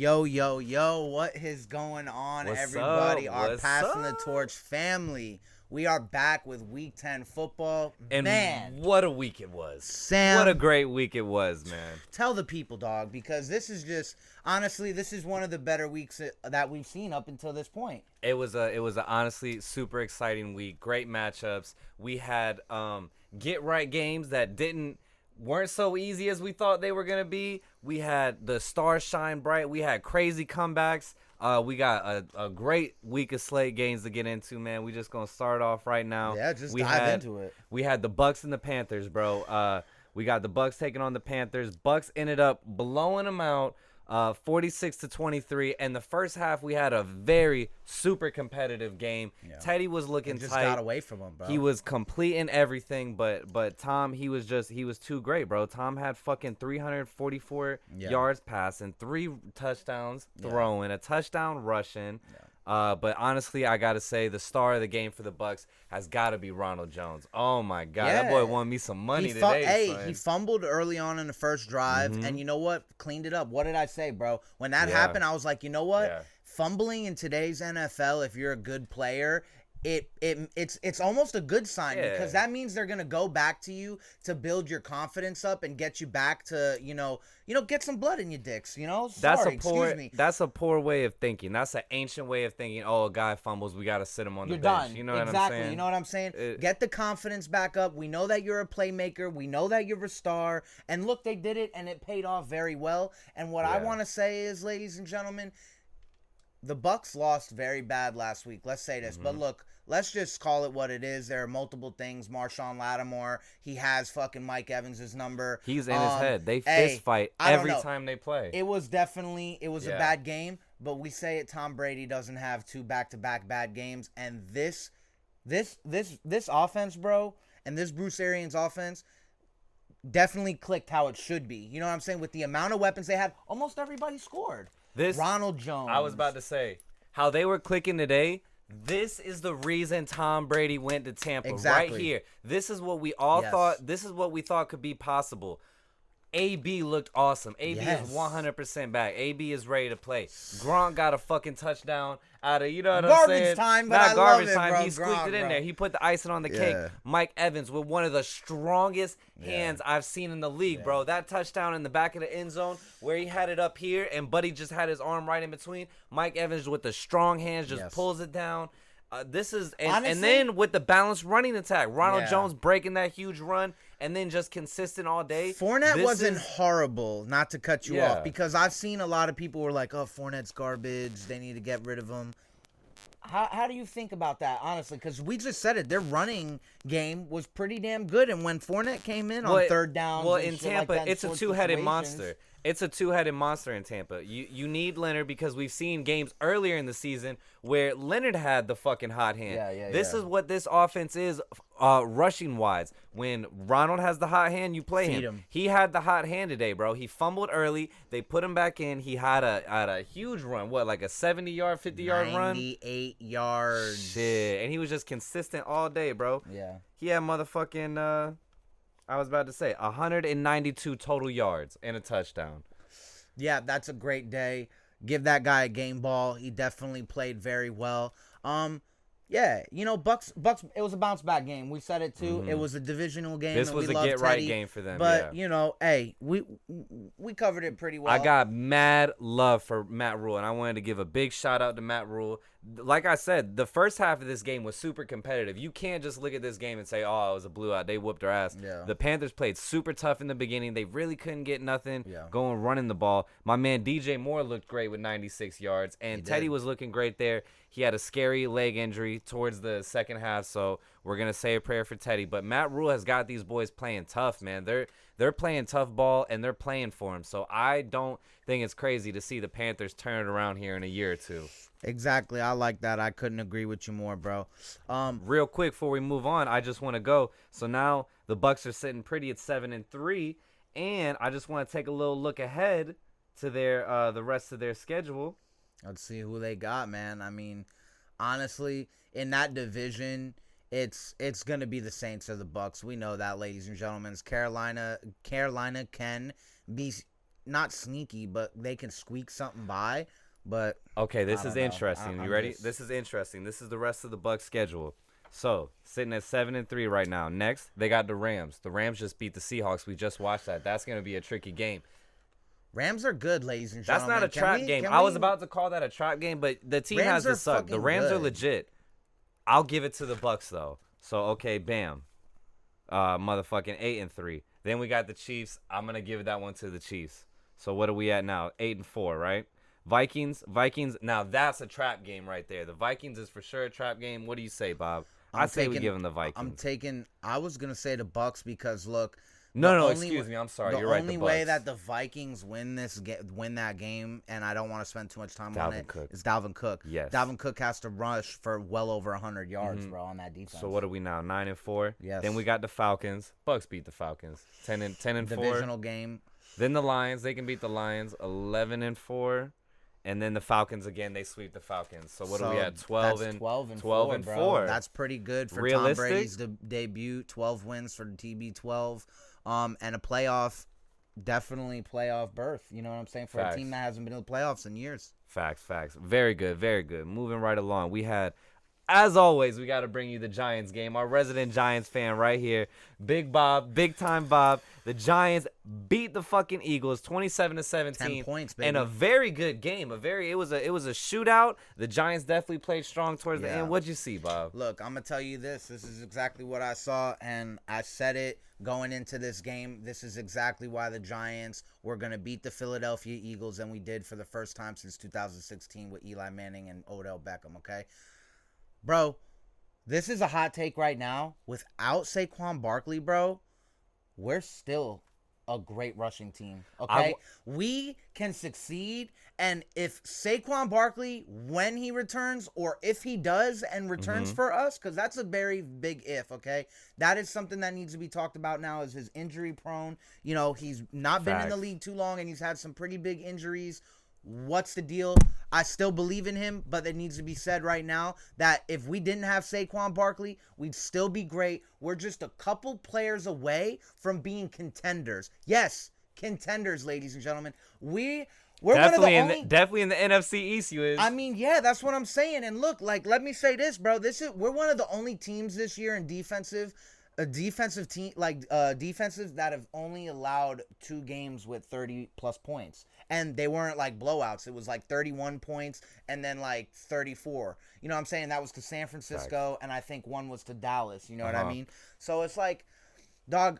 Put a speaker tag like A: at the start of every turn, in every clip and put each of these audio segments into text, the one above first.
A: Yo, yo, yo, what is going on,
B: What's
A: everybody?
B: up?
A: Our
B: What's
A: Passing the
B: up?
A: Torch family. We are back with Week 10 football.
B: And
A: Man,
B: what a week it was.
A: Sam.
B: What a great week it was, man.
A: Tell the people, dog, because this is just, honestly, this is one of the better weeks that we've seen up until this point.
B: It was a honestly super exciting week. Great matchups. We had get right games that weren't so easy as we thought they were gonna be. We had the stars shine bright. We had crazy comebacks. We got a great week of slate games to get into, man. We just gonna start off right now.
A: Yeah, just dive into it.
B: We had the Bucks and the Panthers, bro. We got the Bucks taking on the Panthers. Bucks ended up blowing them out, 46-23. And the first half, we had a very super competitive game. Yeah. Teddy was looking
A: just
B: tight.
A: Got away from him, bro.
B: He was completing everything, but Tom, he was too great, bro. Tom had fucking 344 yards passing, 3 touchdowns throwing, a touchdown rushing. Yeah. But honestly, I gotta say the star of the game for the Bucks has gotta be Ronald Jones. Oh my God, that boy won me some money today. Son.
A: He fumbled early on in the first drive, and you know what? Cleaned it up. What did I say, bro? When that happened, I was like, you know what? Yeah. Fumbling in today's NFL, if you're a good player, it's almost a good sign because that means they're gonna go back to you to build your confidence up and get you back to get some blood in your dicks.
B: That's a poor way of thinking. That's an ancient way of thinking. Oh, a guy fumbles, we gotta sit him on the bench.
A: Done.
B: You know
A: exactly.
B: what I'm saying?
A: You know what I'm saying? Get the confidence back up. We know that you're a playmaker. We know that you're a star. And look, they did it, and it paid off very well. And what I want to say is, ladies and gentlemen, the Bucks lost very bad last week. Let's say this, but look. Let's just call it what it is. There are multiple things. Marshawn Lattimore, he has fucking Mike Evans' number.
B: He's in his head. They fist fight every time they play.
A: It was a bad game, but we say it. Tom Brady doesn't have 2 back-to-back bad games, and this offense, bro, and this Bruce Arians offense definitely clicked how it should be. You know what I'm saying? With the amount of weapons they had, almost everybody scored. Ronald Jones.
B: I was about to say how they were clicking today. This is the reason Tom Brady went to Tampa right here. This is what we all thought. This is what we thought could be possible. AB looked awesome. AB is 100% back. AB is ready to play. Gronk got a fucking touchdown out of, you know what I'm saying?
A: Garbage time, but
B: not
A: garbage
B: time.
A: Bro.
B: He squeaked it in there. He put the icing on the cake. Mike Evans with one of the strongest hands I've seen in the league, bro. That touchdown in the back of the end zone where he had it up here and Buddy just had his arm right in between. Mike Evans with the strong hands just pulls it down. This is honestly, and then with the balanced running attack, Ronald Jones breaking that huge run and then just consistent all day.
A: Fournette wasn't horrible, not to cut you off, because I've seen a lot of people were like, "Oh, Fournette's garbage. They need to get rid of him." How do you think about that, honestly? Because we just said it. Their running game was pretty damn good, and when Fournette came in on third down,
B: in Tampa, it's a two-headed monster. It's a two-headed monster in Tampa. You need Leonard because we've seen games earlier in the season where Leonard had the fucking hot hand. This is what this offense is rushing-wise. When Ronald has the hot hand, you play him. He had the hot hand today, bro. He fumbled early. They put him back in. He had a huge run. What, like a 70-yard, 50-yard run?
A: 98 yards.
B: Shit. And he was just consistent all day, bro.
A: Yeah.
B: He had motherfucking... I was about to say 192 total yards and a touchdown.
A: Yeah, that's a great day. Give that guy a game ball. He definitely played very well. Yeah, Bucks. It was a bounce back game. We said it too. It was a divisional game.
B: This was a get right game for them.
A: But hey, we covered it pretty well.
B: I got mad love for Matt Rule, and I wanted to give a big shout out to Matt Rule. Like I said, the first half of this game was super competitive. You can't just look at this game and say, "Oh, it was a blowout. They whooped their ass."
A: Yeah.
B: The Panthers played super tough in the beginning. They really couldn't get nothing going running the ball. My man DJ Moore looked great with 96 yards, and Teddy was looking great there. He had a scary leg injury towards the second half, so we're going to say a prayer for Teddy. But Matt Rule has got these boys playing tough, man. They're playing tough ball, and they're playing for him. So I don't think it's crazy to see the Panthers turn it around here in a year or two.
A: Exactly. I like that. I couldn't agree with you more, bro.
B: Real quick before we move on, I just want to go. So now the Bucks are sitting pretty at 7-3, and I just want to take a little look ahead to their the rest of their schedule.
A: Let's see who they got, man. I mean, honestly, in that division, it's gonna be the Saints or the Bucks. We know that, ladies and gentlemen. Carolina can be not sneaky, but they can squeak something by. But
B: okay, this is interesting. You ready? This is interesting. This is the rest of the Bucs schedule. So, sitting at 7-3 right now. Next, they got the Rams. The Rams just beat the Seahawks. We just watched that. That's going to be a tricky game.
A: Rams are good, ladies and gentlemen.
B: That's not a trap game. I was about to call that a trap game, but the team has to suck. The Rams are legit. I'll give it to the Bucs though. So okay, bam. Motherfucking 8-3. Then we got the Chiefs. I'm gonna give that one to the Chiefs. So what are we at now? 8-4, right? Vikings. Now that's a trap game right there. The Vikings is for sure a trap game. What do you say, Bob? I say we give them the Vikings.
A: I was gonna say the Bucs because look.
B: No, excuse me. I'm sorry. You're right.
A: The only way that the Vikings win that game, and I don't want to spend too much time on it, is Dalvin Cook.
B: Yes.
A: Dalvin Cook has to rush for well over 100 yards, bro, on that defense.
B: So what are we now? 9-4.
A: Yes.
B: Then we got the Falcons. Bucs beat the Falcons. 10-4.
A: Divisional game.
B: Then the Lions. They can beat the Lions. 11-4. And then the Falcons again. They sweep the Falcons. So what are we at? 12-4.
A: Bro. That's pretty good for Tom Brady's debut. 12 wins for the TB12. And a definitely playoff berth. You know what I'm saying? For a team that hasn't been in the playoffs in years.
B: Facts. Very good. Moving right along. We had, as always, we got to bring you the Giants game. Our resident Giants fan right here. Big time Bob. The Giants beat the fucking Eagles 27-17.
A: 10 points, baby.
B: In a very good game. It was a shootout. The Giants definitely played strong towards the end. What'd you see, Bob?
A: Look, I'm gonna tell you this. This is exactly what I saw, and I said it going into this game. This is exactly why the Giants were gonna beat the Philadelphia Eagles, and we did for the first time since 2016 with Eli Manning and Odell Beckham. Okay, bro, this is a hot take right now. Without Saquon Barkley, bro, we're still a great rushing team, okay? We can succeed, and if Saquon Barkley, when he returns, or if he does and returns for us, because that's a very big if, okay? That is something that needs to be talked about now is his injury prone. You know, he's not been in the league too long, and he's had some pretty big injuries. What's the deal? I still believe in him, but it needs to be said right now that if we didn't have Saquon Barkley, we'd still be great. We're just a couple players away from being contenders. Yes, contenders, ladies and gentlemen. We're
B: definitely
A: one of the only,
B: definitely in the NFC East. You is.
A: I mean, yeah, that's what I'm saying. And look, like, let me say this, bro. We're one of the only teams this year in defensive team, defensive that have only allowed 2 games with 30 plus points, and they weren't like blowouts. It was like 31 points and then like 34. You know what I'm saying? That was to San Francisco, and I think one was to Dallas. You know what I mean? So it's like, dog.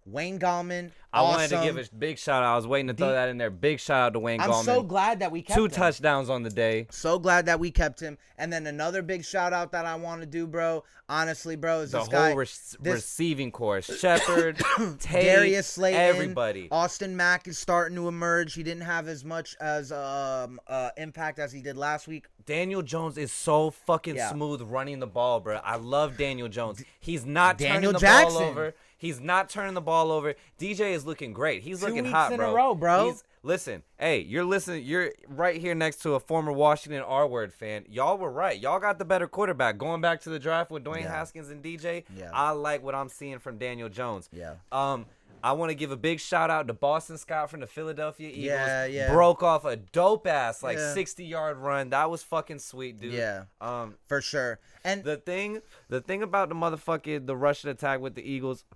A: Wayne Gallman,
B: I wanted to give a big shout out. I was waiting to throw that in there. Big shout out to Wayne Gallman.
A: I'm so glad that we kept him.
B: 2 touchdowns on the day.
A: So glad that we kept him. And then another big shout out that I want to do, bro. Honestly, bro, is
B: the
A: this
B: whole
A: guy,
B: receiving corps. Shepard, Tate,
A: Darius Slayton,
B: everybody.
A: Austin Mack is starting to emerge. He didn't have as much as impact as he did last week.
B: Daniel Jones is so fucking smooth running the ball, bro. I love Daniel Jones. He's not turning the ball over. He's not turning the ball over. DJ is looking great. He's looking hot, bro.
A: 2 weeks in a row, bro.
B: Listen, hey, you're listening. You're right here next to a former Washington R-word fan. Y'all were right. Y'all got the better quarterback. Going back to the draft with Dwayne Haskins and DJ, I like what I'm seeing from Daniel Jones. I want to give a big shout out to Boston Scott from the Philadelphia Eagles. Broke off a dope ass 60-yard run. That was fucking sweet, dude.
A: For sure. And
B: the thing about the Russian attack with the Eagles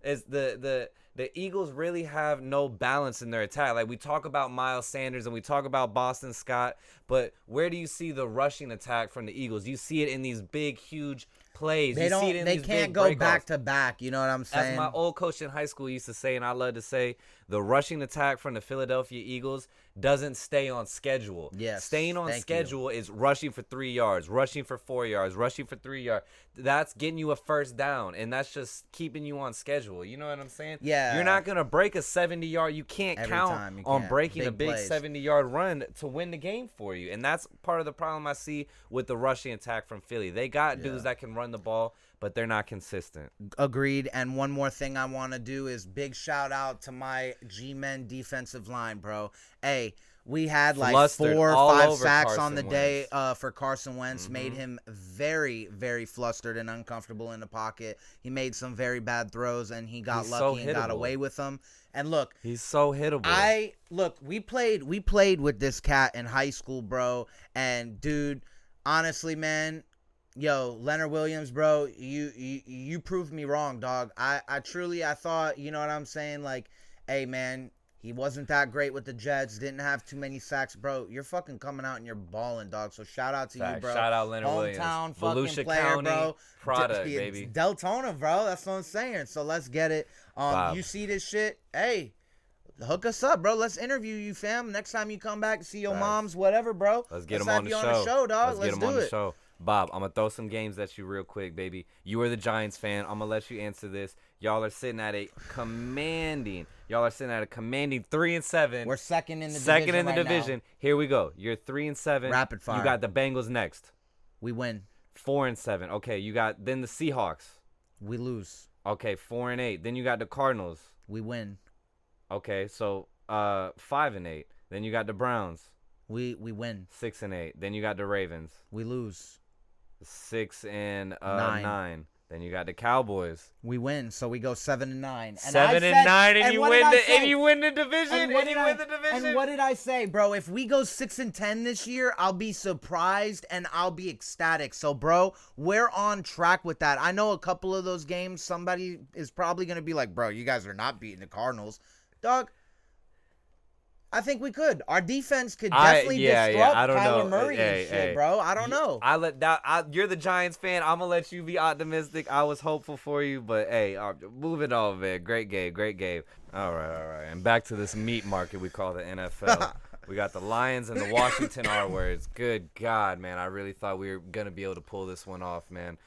B: is the Eagles really have no balance in their attack. Like, we talk about Miles Sanders and we talk about Boston Scott, but where do you see the rushing attack from the Eagles? You see it in these big, huge plays.
A: They can't go back to back. You know what I'm saying?
B: As my old coach in high school used to say, and I love to say, the rushing attack from the Philadelphia Eagles doesn't stay on schedule.
A: Yes.
B: Staying on schedule is rushing for 3 yards, rushing for 4 yards, rushing for 3 yards. That's getting you a first down, and that's just keeping you on schedule. You know what I'm saying?
A: Yeah.
B: You're not going to break a 70-yard. You can't count on breaking a big 70-yard run to win the game for you, and that's part of the problem I see with the rushing attack from Philly. They got dudes that can run the ball, but they're not consistent.
A: Agreed. And one more thing I want to do is big shout out to my G-Men defensive line, bro. Hey, We had like
B: Flustered
A: 4 or
B: all
A: 5
B: over
A: sacks
B: Carson
A: on the day
B: Wentz.
A: for Carson Wentz. Made him very, very flustered and uncomfortable in the pocket. He made some very bad throws, and he got lucky and got away with them. And look,
B: he's so hittable.
A: We played with this cat in high school, bro. And dude, honestly, man, yo, Leonard Williams, bro, you proved me wrong, dog. I thought, you know what I'm saying? Like, hey, man, he wasn't that great with the Jets. Didn't have too many sacks, bro. You're fucking coming out and you're balling, dog. So shout out to you, bro.
B: Shout out Leonard
A: Hometown
B: Williams.
A: fucking
B: Volusia
A: player,
B: County
A: bro.
B: product, baby.
A: Deltona, bro. That's what I'm saying. So let's get it. You see this shit? Hey, hook us up, bro. Let's interview you, fam. Next time you come back to see your moms, whatever, bro.
B: Let's get them on the show.
A: Dog.
B: Let's get them on the show. Bob, I'm going to throw some games at you real quick, baby. You are the Giants fan. I'm going to let you answer this. Y'all are sitting at a commanding 3-7.
A: We're second in the division.
B: Second in the division. Here we go. You're 3-7.
A: Rapid fire.
B: You got the Bengals next.
A: We win.
B: 4-7. Okay, you got then the Seahawks.
A: We lose.
B: Okay, 4-8. Then you got the Cardinals.
A: We win.
B: Okay, so 5-8. Then you got the Browns.
A: We win.
B: 6-8. Then you got the Ravens.
A: We lose.
B: 6-9. Then you got the Cowboys.
A: We win, so we go 7-9.
B: 7-9, and you win the division.
A: And what did I say, bro? If we go 6-10 this year, I'll be surprised and I'll be ecstatic. So, bro, we're on track with that. I know a couple of those games, somebody is probably gonna be like, bro, you guys are not beating the Cardinals, dog. I think we could. Our defense could definitely disrupt Kyler Murray and shit, bro. I don't know.
B: You're the Giants fan. I'm gonna let you be optimistic. I was hopeful for you, but hey, moving on, man. Great game. All right. And back to this meat market we call the NFL. We got the Lions and the Washington R words. Good God, man. I really thought we were gonna be able to pull this one off, man.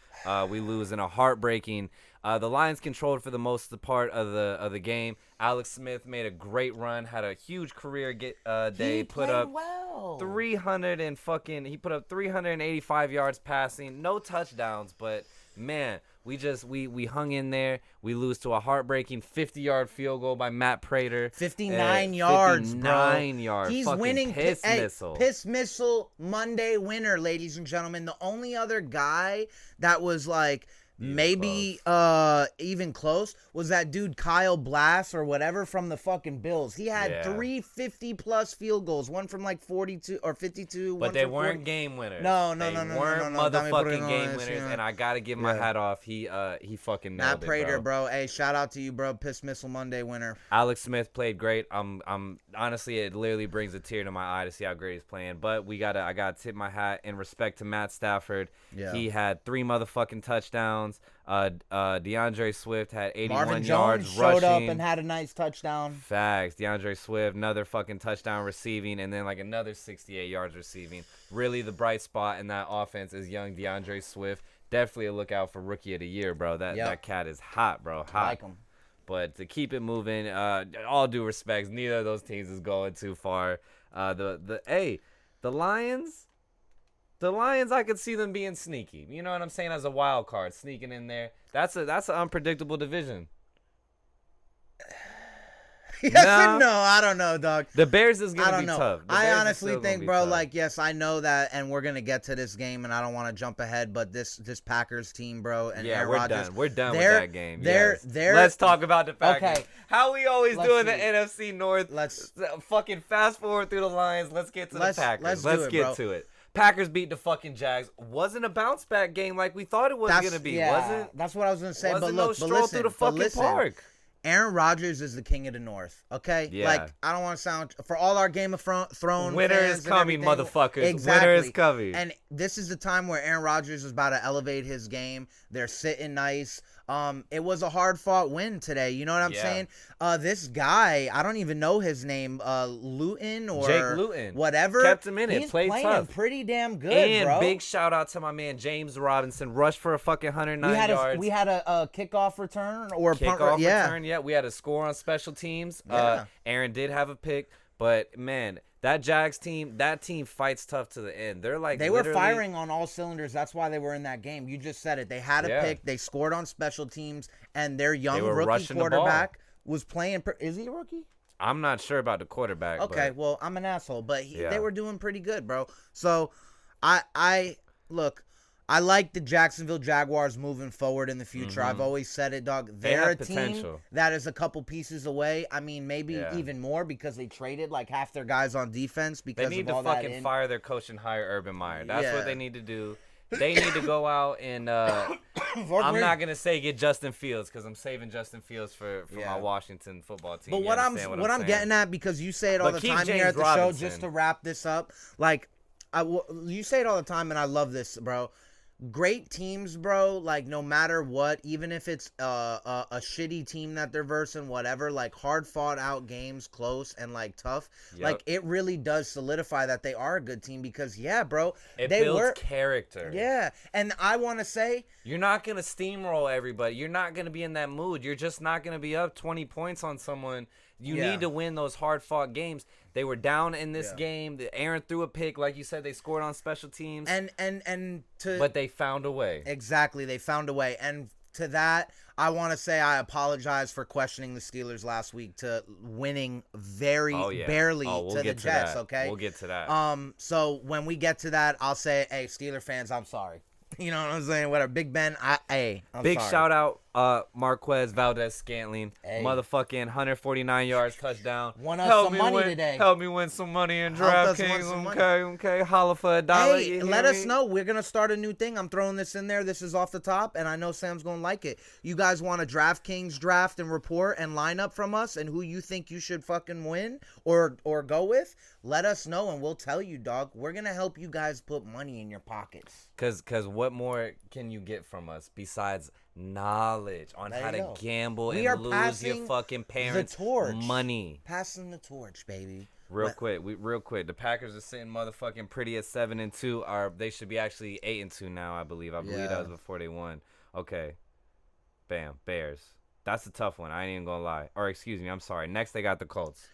B: We lose in a heartbreaking. The Lions controlled for the most part of the game. Alex Smith made a great run, had a huge career day.
A: He
B: put
A: played
B: up
A: well.
B: 385 yards passing, no touchdowns, but man, we hung in there. We lose to a heartbreaking 50-yard field goal by Matt Prater.
A: 59 yards,
B: 59
A: bro.
B: yards.
A: He's
B: fucking
A: winning.
B: Piss missile.
A: Piss missile Monday winner, ladies and gentlemen. The only other guy that was like maybe even close was that dude Kyle Blass or whatever from the fucking Bills. He had 350 plus field goals, one from like 42 or 52,
B: but they weren't game winners.
A: No,
B: motherfucking game winners, and I gotta give my hat off. He fucking nailed
A: Matt Prater,
B: it, bro.
A: Hey, shout out to you, bro. Piss missile Monday winner.
B: Alex Smith played great. I'm honestly, it literally brings a tear to my eye to see how great he's playing. But I gotta tip my hat in respect to Matt Stafford. Yeah. He had 3 motherfucking touchdowns. DeAndre Swift had 81
A: Marvin
B: yards
A: Jones
B: rushing.
A: showed up and had a nice touchdown.
B: Facts. DeAndre Swift, another fucking touchdown receiving, and then like another 68 yards receiving. Really, the bright spot in that offense is young DeAndre Swift. Definitely a lookout for Rookie of the Year, bro. That cat is hot, bro. Hot.
A: I like him.
B: But to keep it moving, all due respects, neither of those teams is going too far. The Lions. The Lions, I could see them being sneaky. You know what I'm saying? As a wild card, sneaking in there. That's an unpredictable division.
A: Yes and no. I don't know, dog.
B: The Bears is going to be tough.
A: I honestly think, bro, like, yes, I know that, and we're going to get to this game, and I don't want to jump ahead, but this Packers team, bro, and Aaron Rodgers.
B: We're done with that game. Let's talk about the Packers. Okay. How we always do in the NFC North. Let's fucking fast forward through the Lions. Let's get to the Packers. Let's get to it. Packers beat the fucking Jags. Wasn't a bounce back game like we thought it was going to be, was it?
A: That's what I was going to say.
B: Wasn't
A: but look,
B: no stroll through the fucking park.
A: Aaron Rodgers is the king of the North, okay?
B: Yeah.
A: Like, I don't want to sound... For all our Game of Thrones
B: Winter
A: fans
B: is coming, motherfuckers.
A: Exactly.
B: Winter is coming.
A: And this is the time where Aaron Rodgers is about to elevate his game. They're sitting nice. It was a hard-fought win today. You know what I'm saying? This guy, I don't even know his name, Luton or
B: Jake Luton,
A: whatever.
B: Kept him in it.
A: He's
B: played
A: playing
B: tough.
A: Pretty damn good,
B: and
A: bro.
B: Big shout out to my man James Robinson. Rushed for a fucking 109 yards.
A: We had a kickoff return or
B: kickoff return. Yeah, we had a score on special teams. Aaron did have a pick, but man, that Jags team, fights tough to the end. They
A: were firing on all cylinders. That's why they were in that game. You just said it. They had a pick. They scored on special teams, and their young rookie quarterback was playing. Is he a rookie?
B: I'm not sure about the quarterback.
A: Okay,
B: but,
A: well, I'm an asshole, but they were doing pretty good, bro. So, I look, I like the Jacksonville Jaguars moving forward in the future. I've always said it, dog. They're a team that is a couple pieces away. I mean, maybe even more because they traded like half their guys on defense because
B: they need
A: of all
B: to fucking fire their coach and hire Urban Meyer. That's what they need to do. They need to go out and I'm not gonna say get Justin Fields because I'm saving Justin Fields for my Washington football team.
A: But what I'm getting at, because you say it all the time here at the show, just to wrap this up, like you say it all the time, and I love this, bro. Great teams, bro, like no matter what, even if it's a shitty team that they're versing, whatever, like hard fought out games, close and like tough, like it really does solidify that they are a good team because bro,
B: it builds character.
A: Yeah, and I want to say
B: you're not gonna steamroll everybody. You're not gonna be in that mood. You're just not gonna be up 20 points on someone. You need to win those hard fought games. They were down in this game. Aaron threw a pick, like you said. They scored on special teams, but they found a way.
A: Exactly, they found a way. And to that, I want to say I apologize for questioning the Steelers last week to winning barely to the Jets. Okay,
B: we'll get to that.
A: So when we get to that, I'll say, hey, Steeler fans, I'm sorry. You know what I'm saying? Whatever. Big Ben, I'm
B: big
A: sorry.
B: Shout out, Marquez Valdez-Scantling. Motherfucking 149 yards touchdown.
A: Won us some money today.
B: Help me win some money in DraftKings. Okay. Holla for $1.
A: Hey, let us know. We're going to start a new thing. I'm throwing this in there. This is off the top, and I know Sam's going to like it. You guys want a DraftKings draft and report and lineup from us and who you think you should fucking win or go with? Let us know, and we'll tell you, dog. We're going to help you guys put money in your pockets.
B: Because what more can you get from us besides knowledge on how to gamble and lose your fucking parents' money?
A: Passing the torch, baby.
B: Real quick. The Packers are sitting motherfucking pretty at 7-2. They should be actually 8-2 now, I believe. I believe that was before they won. Okay. Bam. Bears. That's a tough one. I ain't even gonna lie. Or excuse me, I'm sorry. Next they got the Colts.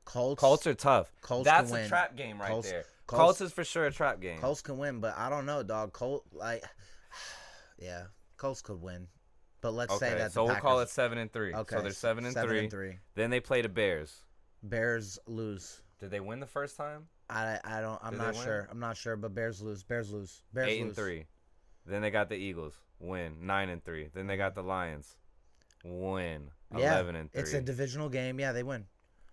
B: Colts are tough. That's a trap game right there. Colts is for sure a trap game.
A: Colts can win, but I don't know, dog. Colts could win. But let's say that.
B: So we'll call it 7-3. Okay. So they're 7-3. Then they play the Bears.
A: Bears lose.
B: Did they win the first time?
A: I'm not sure. I'm not sure, but Bears lose.
B: 8-3. Then they got the Eagles. Win. 9-3. Then they got the Lions. Win. 11-3.
A: It's a divisional game. Yeah, they win.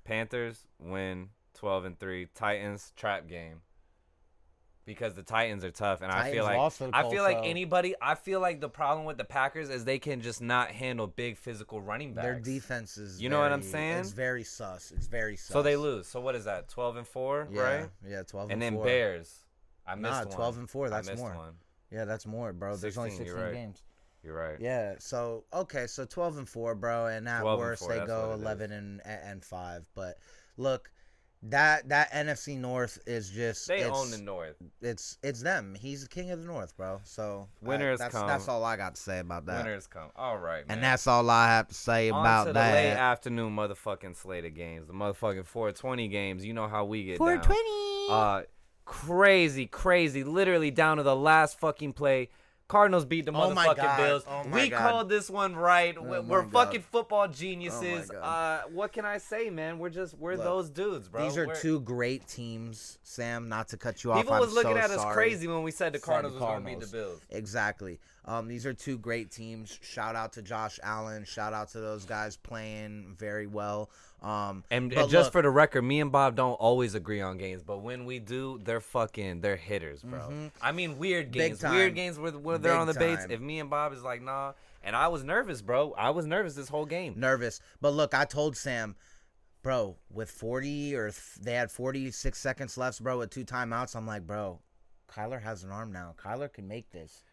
B: Panthers win 12-3. Titans trap game because the Titans are tough, and I feel like the problem with the Packers is they can just not handle big physical running backs.
A: Their defense is,
B: you know what I'm saying?
A: It's very sus.
B: So they lose. So what is that? 12-4, right?
A: Yeah, 12-4.
B: And then Bears. I missed one.
A: 12-4. That's more. One. Yeah, that's more, bro.
B: 16,
A: there's only 16 games.
B: You're right.
A: Yeah. So 12-4, bro, and at worst they go 11-5. But look, that NFC North is just
B: they own the North.
A: It's them. He's the king of the North, bro. So
B: winners come.
A: That's all I got to say about that.
B: Winners come. All right, man.
A: And that's all I have to say about
B: that. The late afternoon motherfucking slate of games, the motherfucking 420 games. You know how we get
A: 420.
B: Crazy. Literally down to the last fucking play. Cardinals beat the motherfucking Bills. We called this one right. We're fucking football geniuses. What can I say, man? We're those dudes, bro.
A: These are two great teams, Sam. Not to cut you off.
B: People was looking at us crazy when we said the Cardinals was going to beat the Bills.
A: Exactly. These are two great teams. Shout out to Josh Allen. Shout out to those guys playing very well.
B: And just for the record, me and Bob don't always agree on games, but when we do, they're hitters, bro. Mm-hmm. I mean, weird games where they're on the baits. If me and Bob is like, nah, and I was nervous, bro. I was nervous this whole game.
A: But look, I told Sam, bro, with 40 or they had 46 seconds left, bro, with 2 timeouts. I'm like, bro, Kyler has an arm now. Kyler can make this.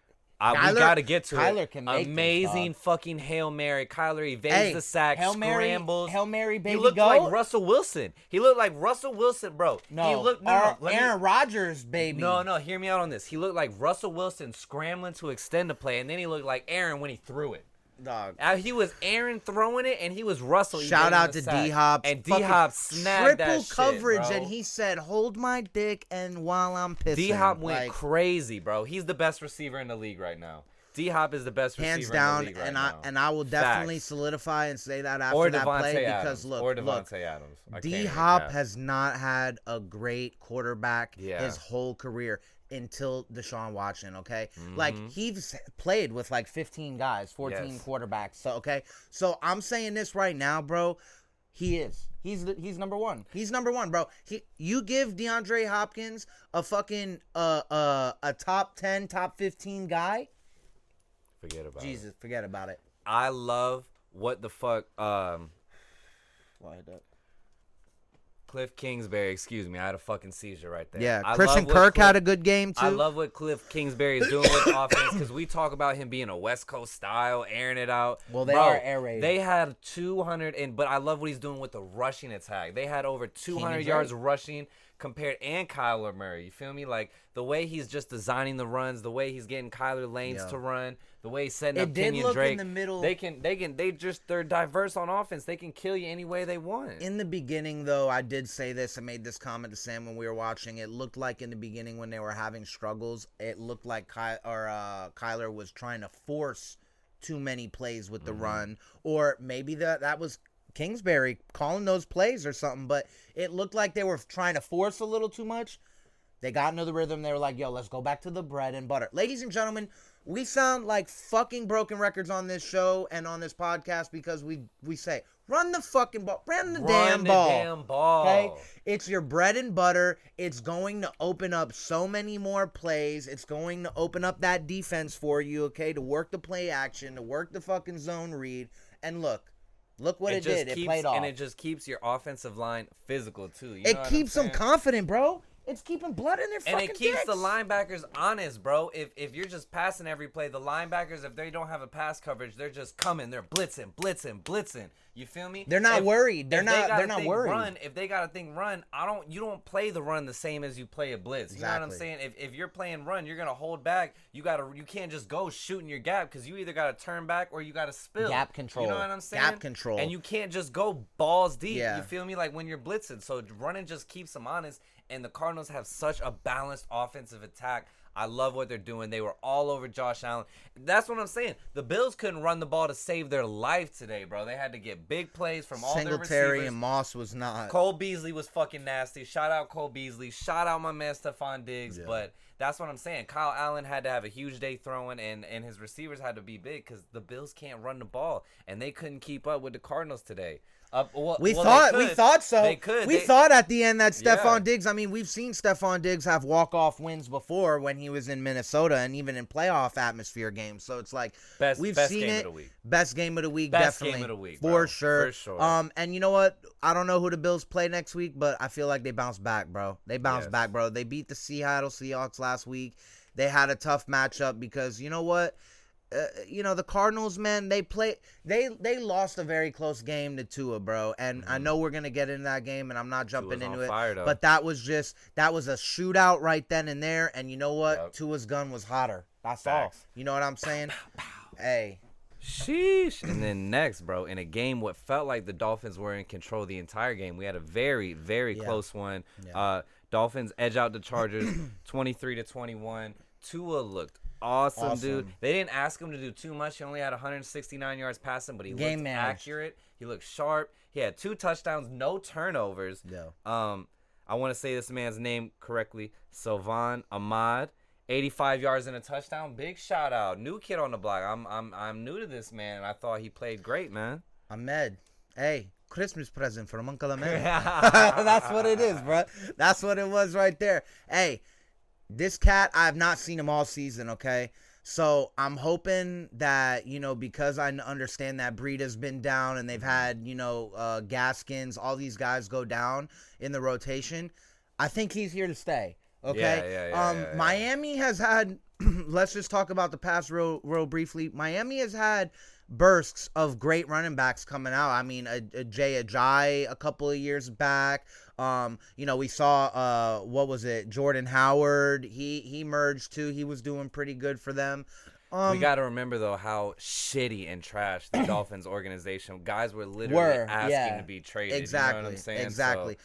B: We got to get to
A: Kyler
B: it.
A: Can make
B: amazing
A: this,
B: fucking Hail Mary. Kyler evades the sack, scrambles.
A: Hail Mary, baby,
B: he looked like Russell Wilson. Bro.
A: No,
B: he looked,
A: Aaron Rodgers, baby.
B: No, hear me out on this. He looked like Russell Wilson scrambling to extend the play, and then he looked like Aaron when he threw it.
A: Dog.
B: He was Aaron throwing it, and he was Russell.
A: Shout out to D-Hop.
B: And D-Hop snagged that shit,
A: triple coverage,
B: bro.
A: And he said, hold my dick and while I'm pissing.
B: D-Hop went crazy, bro. He's the best receiver in the league right now. D-Hop is the best receiver
A: hands down,
B: in the league
A: and
B: right now.
A: I will definitely
B: Facts.
A: solidify and say that after that play
B: Adams.
A: because look,
B: Adams.
A: D-Hop has not had a great quarterback his
B: Yeah.
A: whole career until Deshaun Watson, okay?
B: Mhm.
A: Like, he's played with like 15 guys, 14
B: Yes.
A: quarterbacks. So, okay? So, I'm saying this right now, bro. He's number one. He's number one, bro. You give DeAndre Hopkins a fucking a top 10, top 15 guy.
B: Forget about it.
A: Jesus, forget about it.
B: I love what the fuck Cliff Kingsbury, excuse me, I had a fucking seizure right there.
A: Yeah, Christian Kirk had a good game too.
B: I love what Cliff Kingsbury is doing with offense because we talk about him being a West Coast style, airing it out.
A: Well, they are air raid.
B: They had 200, but I love what he's doing with the rushing attack. They had over 200 yards rushing compared, and Kyler Murray. You feel me? Like the way he's just designing the runs, the way he's getting Kyler Lanes to run, the way he's setting up Kenyon Drake.
A: In the middle.
B: They're diverse on offense. They can kill you any way they want.
A: In the beginning, though, I did say this. I made this comment to Sam when we were watching. It looked like in the beginning when they were having struggles, it looked like Kyler was trying to force too many plays with the run, or maybe that was Kingsbury calling those plays or something, but it looked like they were trying to force a little too much. They got into the rhythm. They were like, yo, let's go back to the bread and butter. Ladies and gentlemen, we sound like fucking broken records on this show and on this podcast because we say, run the fucking ball. Run the damn ball. Okay? It's your bread and butter. It's going to open up so many more plays. It's going to open up that defense for you, okay, to work the play action, to work the fucking zone read. And look what it did. It played off.
B: And it just keeps your offensive line physical, too.
A: It keeps them confident, bro. It's keeping blood in their fucking dicks.
B: And it keeps the linebackers honest, bro. If you're just passing every play, the linebackers, if they don't have a pass coverage, they're just coming. They're blitzing. You feel me?
A: They're not worried. They're not worried.
B: If they got to think run, you don't play the run the same as you play a blitz.
A: Exactly.
B: You know what I'm saying? If you're playing run, you're gonna hold back. You can't just go shooting your gap because you either gotta turn back or you gotta spill.
A: Gap control.
B: You know what I'm saying?
A: Gap control.
B: And you can't just go balls deep.
A: Yeah.
B: You feel me? Like when you're blitzing. So running just keeps them honest. And the Cardinals have such a balanced offensive attack. I love what they're doing. They were all over Josh Allen. That's what I'm saying. The Bills couldn't run the ball to save their life today, bro. They had to get big plays from all their receivers.
A: Singletary and Moss was not.
B: Cole Beasley was fucking nasty. Shout out Cole Beasley. Shout out my man Stephon Diggs. Yeah. But that's what I'm saying. Kyle Allen had to have a huge day throwing, and his receivers had to be big because the Bills can't run the ball, and they couldn't keep up with the Cardinals today.
A: We thought so.
B: They could.
A: We thought at the end that Stephon Diggs. I mean, we've seen Stephon Diggs have walk-off wins before when he was in Minnesota and even in playoff atmosphere games. So it's like we've seen it. Best game of the week, definitely.
B: Best game of the week,
A: for sure.
B: For sure.
A: And you know what? I don't know who the Bills play next week, but I feel like they bounce back, bro. They bounce back, bro. They beat the Seattle Seahawks last week. They had a tough matchup because you know what? The Cardinals, man, they lost a very close game to Tua, bro. And I know we're gonna get into that game, and I'm not jumping into it. But that was a shootout right then and there. And you know what? Yep. Tua's gun was hotter. That's all. You know what I'm saying? Hey.
B: Sheesh. And then next, bro, in a game what felt like the Dolphins were in control the entire game, we had a very, very close one. Yeah. Dolphins edge out the Chargers 23-21. Tua looked awesome, dude. They didn't ask him to do too much. He only had 169 yards passing, but he looked accurate. He looked sharp. He had 2 touchdowns, no turnovers.
A: Yeah.
B: I want to say this man's name correctly. Sylvan Ahmad, 85 yards and a touchdown. Big shout out. New kid on the block. I'm new to this man, and I thought he played great, man.
A: Ahmed, hey. Christmas present from Uncle Ahmed. That's what it is, bro. That's what it was right there. Hey, this cat, I have not seen him all season, okay? So I'm hoping that, because I understand that Breida's been down and they've had, Gaskins, all these guys go down in the rotation. I think he's here to stay, okay?
B: Yeah.
A: Miami has had, let's just talk about the past real briefly. Miami has had bursts of great running backs coming out. I mean, Jay Ajayi a couple of years back. We saw Jordan Howard. He merged too. He was doing pretty good for them.
B: We got to remember though how shitty and trash the Dolphins organization. Guys were literally asking to be traded.
A: Exactly.
B: You know what I'm saying?
A: Exactly.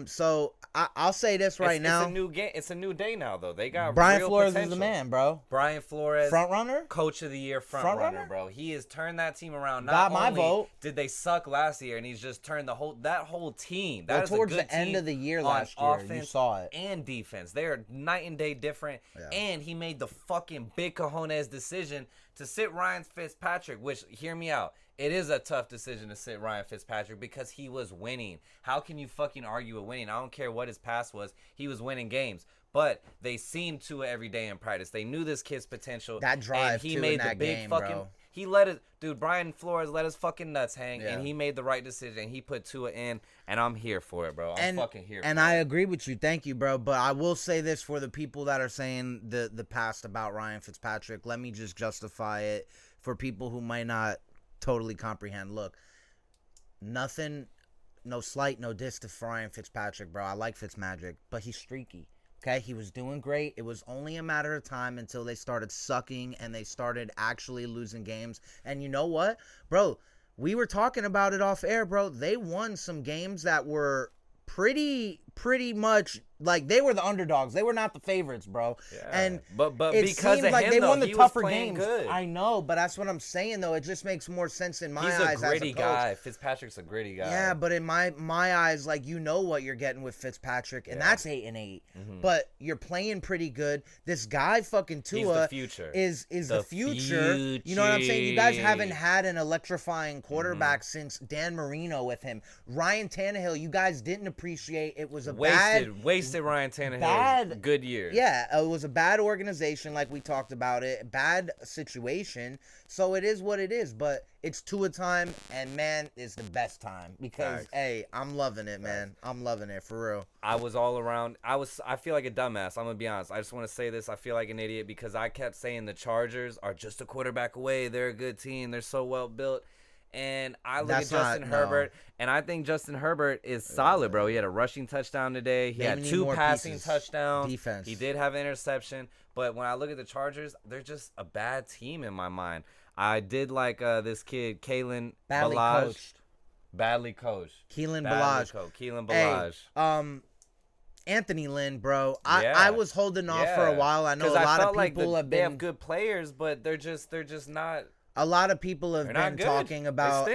A: So I'll say this right now.
B: It's a new game. It's a new day now, though. They got
A: Brian
B: real
A: Flores
B: potential.
A: is the man, bro.
B: Brian Flores,
A: front runner,
B: coach of the year, front runner, bro. He has turned that team around.
A: Got my vote.
B: Did they suck last year, and he's just turned that whole team.
A: Well, towards the end of the year last year, you saw it.
B: And defense, they are night and day different. Yeah. And he made the fucking big cojones decision to sit Ryan Fitzpatrick. Which, hear me out. It is a tough decision to sit Ryan Fitzpatrick because he was winning. How can you fucking argue with winning? I don't care what his past was. He was winning games. But they seen to it every day in practice. They knew this kid's potential.
A: That drive,
B: and he
A: too,
B: made
A: in
B: the
A: that
B: big
A: game,
B: fucking.
A: bro.
B: He let it, dude. Brian Flores let his fucking nuts hang, and he made the right decision. He put Tua in, and I'm here for it, bro. I'm fucking here.
A: And I agree with you. Thank you, bro. But I will say this for the people that are saying the past about Ryan Fitzpatrick. Let me just justify it for people who might not totally comprehend. Look, nothing, no slight, no diss to Ryan Fitzpatrick, bro. I like Fitzmagic, but he's streaky. Okay, he was doing great. It was only a matter of time until they started sucking and they started actually losing games. And you know what, bro? We were talking about it off air, bro. They won some games that were pretty much like they were the underdogs. They were not the favorites, bro. Yeah. And
B: but
A: it
B: because
A: seemed
B: of
A: like
B: him,
A: they
B: though,
A: won the
B: he
A: tougher
B: was playing
A: games.
B: Good.
A: I know, but that's what I'm saying though. It just makes more sense in my eyes.
B: He's a gritty
A: as a coach.
B: guy. Fitzpatrick's a gritty guy.
A: Yeah, but in my eyes, like you know what you're getting with Fitzpatrick, and that's 8-8. Mm-hmm. But you're playing pretty good. This guy fucking Tua
B: He's the future.
A: is the future. You know what I'm saying? You guys haven't had an electrifying quarterback since Dan Marino with him. Ryan Tannehill, you guys didn't appreciate. It was a
B: wasted Ryan Tannehill. Good year.
A: Yeah, it was a bad organization, like we talked about it. Bad situation. So it is what it is. But it's Tua time, and man, it's the best time because hey, I'm loving it, man. I'm loving it for real.
B: I was all around. I feel like a dumbass. I'm gonna be honest. I just want to say this. I feel like an idiot because I kept saying the Chargers are just a quarterback away. They're a good team. They're so well built. And I look at Justin Herbert, and I think Justin Herbert is solid, bro. He had a rushing touchdown today. He had 2 passing touchdowns.
A: Defense.
B: He did have an interception. But when I look at the Chargers, they're just a bad team in my mind. I did like this kid, Kalen Ballage. Badly coached.
A: Keelan Ballage.
B: Keelan Ballage.
A: Hey, Anthony Lynn, bro. I was holding off for a while. I know a lot of people have been.
B: They have good players, but they're just not.
A: A lot of people have been talking about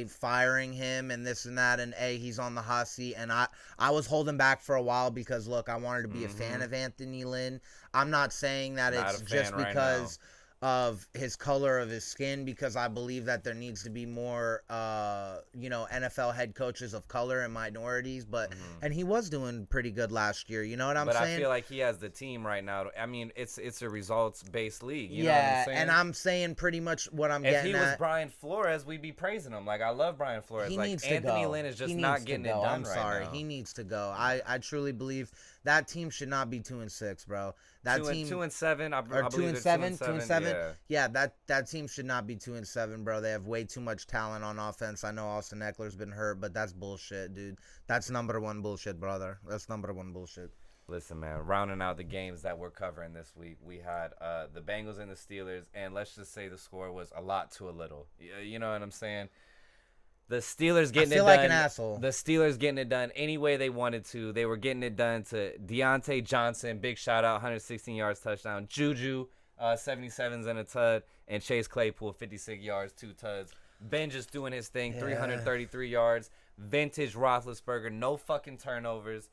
A: firing him and this and that, and he's on the hot seat. And I was holding back for a while because look, I wanted to be a fan of Anthony Lynn. I'm not saying that it's just because of his color of his skin, because I believe that there needs to be more NFL head coaches of color and minorities, but and he was doing pretty good last year, you know what I'm saying?
B: But I feel like he has the team right now. I mean, it's a results-based league, you know what I'm saying?
A: And I'm saying pretty much what I'm getting at.
B: If he was Brian Flores, we'd be praising him. Like, I love Brian Flores.
A: He needs to go.
B: Anthony Lynn is just not getting it done
A: I'm sorry. He needs to go. I truly believe that team should not be 2-6, bro. That team
B: 2-7. I
A: believe
B: 2-7.
A: 2-7. Yeah, that team should not be 2-7, bro. They have way too much talent on offense. I know Austin Eckler's been hurt, but that's bullshit, dude. That's number one bullshit, brother. That's number one bullshit.
B: Listen, man, rounding out the games that we're covering this week, we had the Bengals and the Steelers, and let's just say the score was a lot to a little. You know what I'm saying? The Steelers getting it done. I feel like an asshole. The Steelers getting it done any way they wanted to. They were getting it done to Deontay Johnson. Big shout out, 116 yards touchdown. Juju, 77s and a tud. And Chase Claypool, 56 yards, 2 tuds. Ben just doing his thing, 333 yards. Vintage Roethlisberger, no fucking turnovers.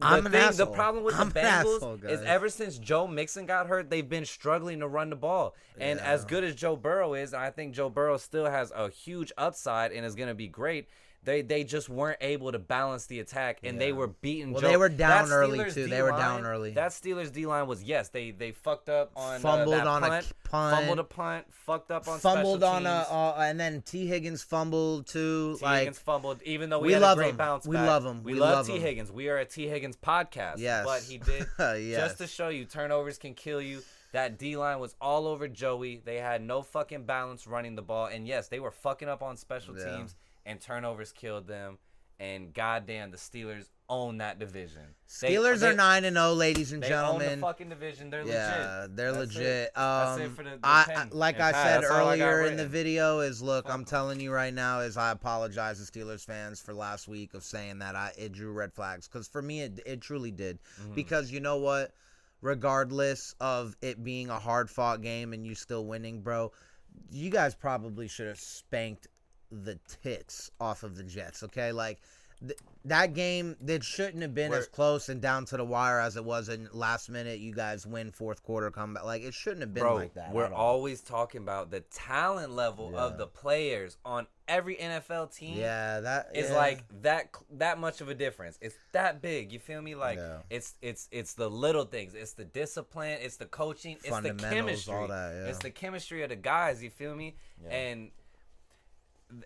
B: The problem with the Bengals is ever since Joe Mixon got hurt, they've been struggling to run the ball. And as good as Joe Burrow is, I think Joe Burrow still has a huge upside and is going to be great. They just weren't able to balance the attack, and they were beating Joe.
A: They were down early, too. They were down early.
B: That Steelers D-line was, they fucked up on
A: fumbled
B: that
A: on
B: punt.
A: A punt.
B: Fumbled a punt. Fucked up on
A: fumbled
B: special teams.
A: and then T. Higgins fumbled, too.
B: Higgins fumbled, even though we had a great bounce back.
A: We love him.
B: We love T. Higgins. We are a T. Higgins podcast.
A: Yes.
B: But he did, just to show you, turnovers can kill you. That D-line was all over Joey. They had no fucking balance running the ball. And, yes, they were fucking up on special teams, and turnovers killed them. and goddamn, the Steelers own that division.
A: Steelers are 9-0, ladies and
B: they
A: gentlemen.
B: Own the fucking division. They're legit.
A: Yeah, they're
B: That's
A: legit.
B: It. That's it for the
A: like I said earlier in the video, I'm telling you right now, I apologize to Steelers fans for last week of saying that it drew red flags, because for me it truly did. Because you know what? Regardless of it being a hard-fought game and you still winning, bro, you guys probably should have spanked the tits off of the Jets, okay? Like, that game, that shouldn't have been as close and down to the wire as it was in last minute. You guys win fourth quarter comeback. Like, it shouldn't have been like that.
B: We're always talking about the talent level of the players on every NFL team.
A: Yeah, that
B: is like that much of a difference. It's that big. You feel me? Like it's the little things. It's the discipline. It's the coaching. It's the chemistry.
A: All that,
B: It's the chemistry of the guys. You feel me? Yeah. And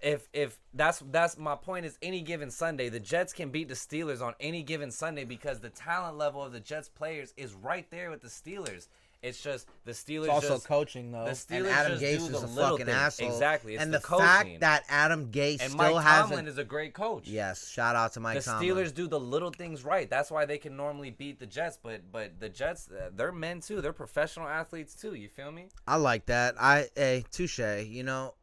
B: if that's my point, is any given Sunday the Jets can beat the Steelers on any given Sunday because the talent level of the Jets players is right there with the Steelers. It's just the Steelers.
A: It's also coaching though.
B: The Steelers
A: and Adam
B: just
A: Gase
B: do
A: is
B: the
A: a
B: little
A: fucking
B: things.
A: asshole.
B: Exactly. It's
A: and
B: the
A: fact
B: coaching.
A: that Adam Gase
B: and
A: still
B: Mike
A: hasn't.
B: Tomlin is a great coach.
A: Yes, shout out to Mike Tomlin.
B: The Steelers do the little things right. That's why they can normally beat the Jets. But the Jets, they're men too. They're professional athletes too. You feel me?
A: I like that. Touche. You know,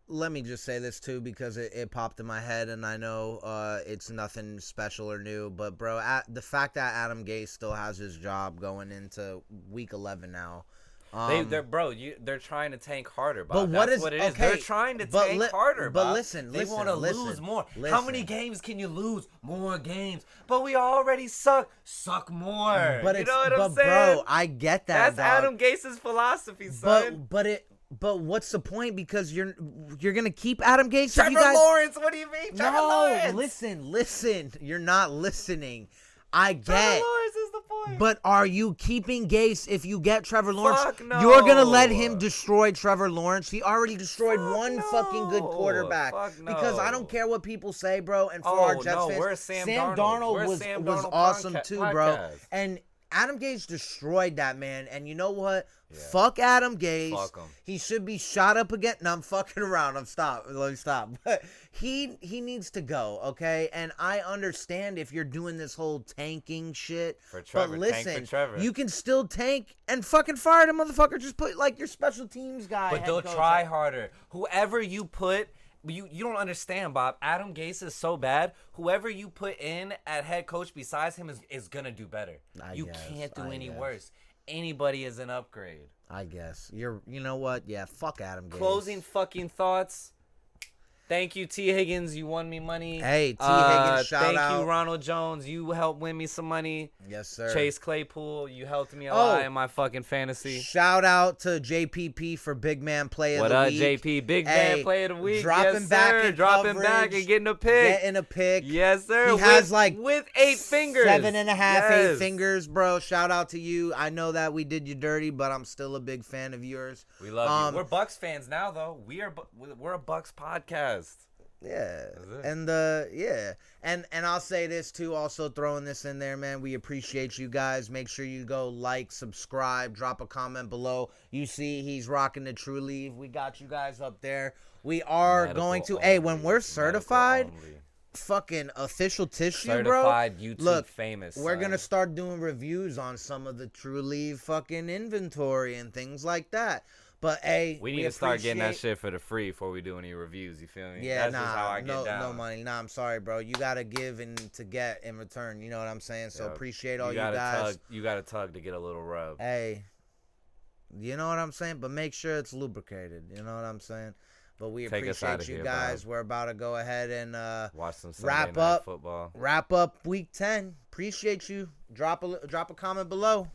A: let me just say this too, because it popped in my head, and I know it's nothing special or new, but bro, the fact that Adam Gase still has his job going into week 11 now.
B: They're trying to tank harder, Bob.
A: But
B: That's what it is.
A: Okay,
B: they're trying to tank harder,
A: But
B: Bob.
A: listen,
B: they want to lose more. How many games can you lose? More games. But we already suck. Suck more.
A: But
B: you know what I'm saying?
A: Bro, I get that.
B: That's Adam Gase's philosophy, son.
A: But what's the point? Because you're gonna keep Adam Gase.
B: Trevor Lawrence. What do you mean? Trevor Lawrence.
A: Listen. You're not listening. I get.
B: Trevor Lawrence is the point.
A: But are you keeping Gase if you get Trevor Lawrence?
B: Fuck no.
A: You're gonna let him destroy Trevor Lawrence? He already destroyed fucking good quarterback.
B: Fuck no.
A: Because I don't care what people say, bro. And for our Jets fans,
B: where's Sam
A: Darnold was awesome too, bro.
B: Podcast.
A: And Adam Gase destroyed that man. And you know what? Yeah. Fuck Adam Gase.
B: Fuck him.
A: He should be shot up again. No, I'm fucking around. Let me stop. But he needs to go, okay? And I understand if you're doing this whole tanking shit.
B: For Trevor,
A: but listen,
B: tank for Trevor.
A: You can still tank and fucking fire the motherfucker. Just put like your special teams guy.
B: But they'll try harder. Whoever you put. You don't understand, Bob. Adam Gase is so bad. Whoever you put in at head coach besides him is gonna do better. You can't do any worse. Anybody is an upgrade.
A: I guess. You know what? Yeah, fuck Adam Gase.
B: Closing fucking thoughts. Thank you, T. Higgins. You won me money.
A: Hey, T. Higgins, shout out.
B: Thank you, Ronald Jones. You helped win me some money.
A: Yes, sir.
B: Chase Claypool, you helped me a lot in my fucking fantasy.
A: Shout out to JPP for Big Man Play of the Week.
B: What up, JP? Big Man Play of the Week.
A: Dropping back
B: and getting a pick.
A: Getting a pick.
B: Yes, sir.
A: He has
B: with 8 fingers.
A: 7.5, 8 fingers, bro. Shout out to you. I know that we did you dirty, but I'm still a big fan of yours.
B: We love you. We're Bucks fans now, though. We're a Bucks podcast.
A: Yeah, and and I'll say this too, also throwing this in there, man. We appreciate you guys. Make sure you go like, subscribe, drop a comment below. You see he's rocking the True Leave. We got you guys up there. We are going to when we're certified, fucking official tissue,
B: certified
A: bro.
B: YouTube famous.
A: We're gonna start doing reviews on some of the True Leave fucking inventory and things like that. But
B: we need to start getting that shit for the free before we do any reviews. You feel me?
A: Yeah, that's just how I get down. No money. Nah, I'm sorry, bro. You gotta give and to get in return. You know what I'm saying? So appreciate all you guys.
B: You gotta tug to get a little rub.
A: Hey, you know what I'm saying? But make sure it's lubricated. You know what I'm saying? But we appreciate you guys. Bro. We're about to go ahead and
B: watch some Sunday night football.
A: Wrap up week 10. Appreciate you. Drop a comment below.